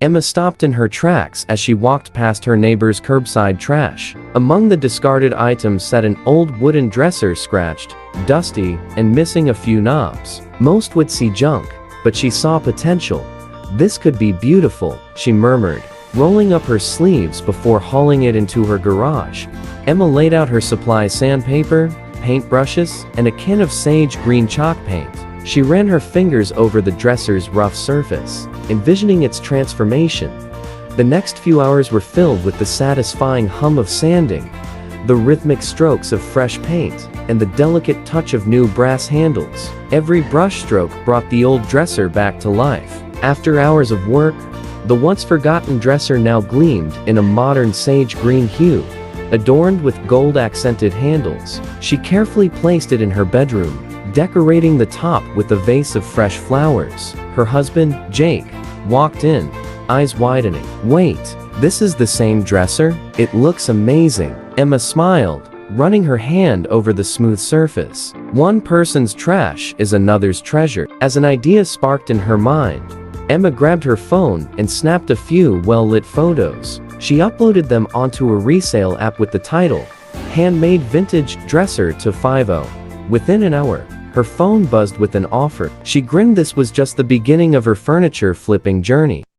Emma stopped in her tracks as she walked past her neighbor's curbside trash. Among the discarded items sat an old wooden dresser, scratched, dusty, and missing a few knobs. Most would see junk, but she saw potential. "This could be beautiful," she murmured, rolling up her sleeves before hauling it into her garage. Emma laid out her supply: sandpaper, paintbrushes, and a can of sage green chalk paint. She ran her fingers over the dresser's rough surface, envisioning its transformation. The next few hours were filled with the satisfying hum of sanding, the rhythmic strokes of fresh paint, and the delicate touch of new brass handles. Every brushstroke brought the old dresser back to life. After hours of work, the once-forgotten dresser now gleamed in a modern sage green hue, adorned with gold-accented handles. She carefully placed it in her bedroom, decorating the top with a vase of fresh flowers. Her husband, Jake, walked in, eyes widening. "Wait, this is the same dresser? It looks amazing." Emma smiled, running her hand over the smooth surface. One person's trash is another's treasure. As an idea sparked in her mind, Emma grabbed her phone and snapped a few well-lit photos. She uploaded them onto a resale app with the title, "Handmade Vintage Dresser to 50." Within an hour, her phone buzzed with an offer. She grinned. This was just the beginning of her furniture flipping journey.